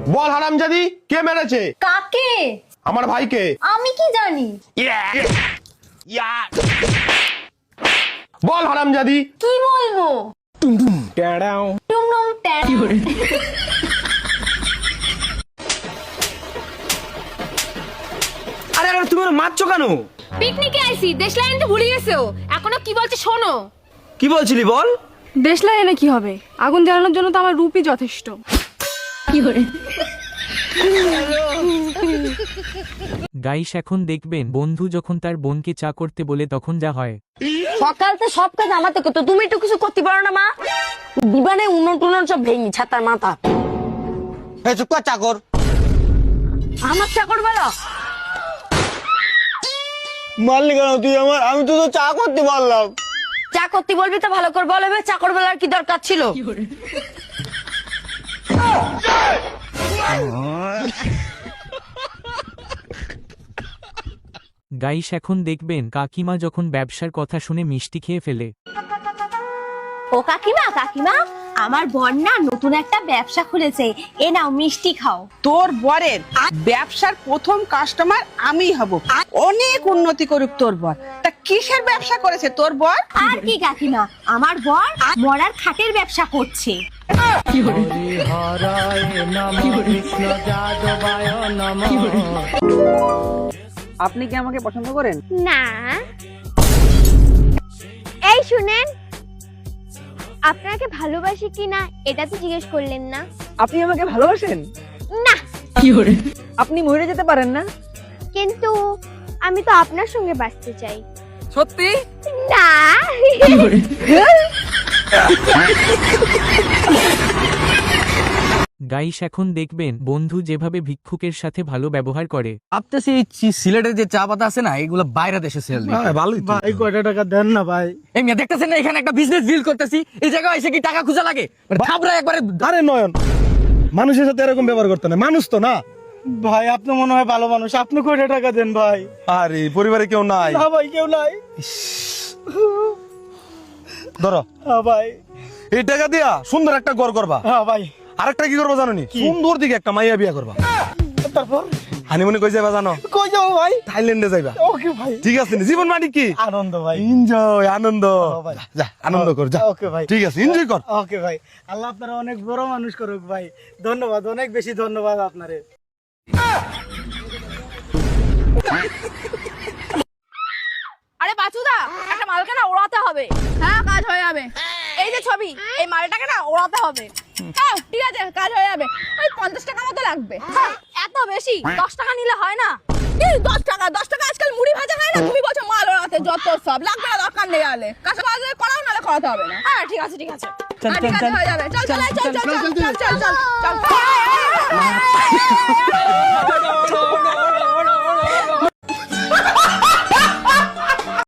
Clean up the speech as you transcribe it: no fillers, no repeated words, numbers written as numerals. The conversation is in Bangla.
বল হারামজাদি, কে মেরেছে? কাকে? আমার ভাইকে। আমি কি জানি? বল হারামজাদি। কি বলবো? টুমটুম ট্যাড়াও। টুমটুম ট্যাড়াও। আরে আরে, তুমি ওরা মারছো কেন? পিকনিকে আইছি, দেশলাই আনতে ভুলে গেছো। এখনো কি বলছে শোনো। কি বলছিলি বল? দেশলাই এনে কি হবে? আগুন জ্বালানোর জন্য তো আমার রূপই যথেষ্ট। গাইস এখন দেখবেন বন্ধু যখন তার বোনকে চা করতে বলে তখন যা হয়। সকালতে সব কাজ আমাতে করতে, তুমি একটু কিছু করতে পারো না মা? দিবানে উনন টুনন সব ভেঙি ছাতার মাথা। এই চুপ কর, চাকর। আমার চাকর বেলা মারলি কেন তুই আমার? আমি তো চা করতে পারলাম। চা করতে বলবি তো ভালো করে বলবে, চাকর বেলার কি দরকার ছিল? গাইস এখন দেখবেন কাকিমা যখন ব্যবসার কথা শুনে মিষ্টি খেয়ে ফেলে। ও কাকিমা, কাকিমা আমার বোন না নতুন একটা ব্যবসা খুলেছে, এ নাও মিষ্টি খাও। তোর বরের ব্যবসার প্রথম কাস্টমার আমি হব। অনেক উন্নতি করুক তোর বর। তা কিসের ব্যবসা করেছে তোর বর? আর কি কাকিমা, আমার বর মরার খাটের ব্যবসা করছে। আপনি কি আমাকে পছন্দ করেন? না। এই শুনেন, আপনাকে ভালোবাসি কিনা এটা তো জিজ্ঞেস করলেন না। আপনি আমাকে ভালোবাসেন? না। আপনি মরে যেতে পারেন না? কিন্তু আমি তো আপনার সঙ্গে বাঁচতে চাই। সত্যি? না। গাইস এখন দেখবেন বন্ধু যেভাবে ভিক্ষুকের সাথে ভালো ব্যবহার করে। ভাবতেছি সিলেটের যে চা পাতা আছে না, এগুলো বাইরে দেশে সেল দিই। ভালোই। ভাই কয়টা টাকা দেন না ভাই? এই মেয়ে দেখতেছেন না, এখানে একটা বিজনেস ডিল করতেছি, এই জায়গায় এসে কি টাকা খুঁজা লাগে? থাবরা একবারে। আরে নয়ন, মানুষের সাথে এরকম ব্যবহার করতে না, মানুষ তো না। ভাই আপনি মনে হয় ভালো মানুষ, আপনি কয়টা টাকা দেন ভাই? আরে পরিবারে কেউ নাই। না ভাই, কেউ নাই। ধরো হ্যাঁ ভাই। এই টাকা দিয়া সুন্দর একটা ঘর করবা। হ্যাঁ ভাই। আরেকটা কি করবা জানো নি? সুন্দর দিকে একটা মাইয়া বিয়া করবা। তারপর হানিমুনে কই যাবা জানো? কই যাবো ভাই? থাইল্যান্ডে যাইবা। ওকে ভাই। ঠিক আছে নি? জীবন মানে কি? আনন্দ ভাই। এনজয়, আনন্দ। ভাই। যা আনন্দ কর, যা। ওকে ভাই। ঠিক আছে, এনজয় কর। ওকে ভাই, আল্লাহ আপনারা অনেক বড় মানুষ করুক ভাই। ধন্যবাদ, অনেক বেশি ধন্যবাদ আপনারে। আরে বাচুদা, একটা মালকে না ওড়াতে হবে। হ্যাঁ, কাজ হয়ে যাবে। এই যে ছবি, এই মালটাকে না ওড়াতে হবে। হ্যাঁ ঠিক আছে, কাজ হয়ে যাবে। ওই 50 টাকা মতো লাগবে। হ্যাঁ, এত বেশি? 10 টাকা নিলে হয় না? 10 টাকা আজকাল মুড়ি ভাজা হয় না? তুমি বলছো মাল ওড়াতে, যত সব লাগবে না, দরকার নেই। আলে কাজ করাও নালে করাতে হবে না। হ্যাঁ ঠিক আছে, ঠিক আছে। হ্যাঁ, ঠিক আছে, হয়ে যাবে। চল চল চল চল চল চল চল চল চল।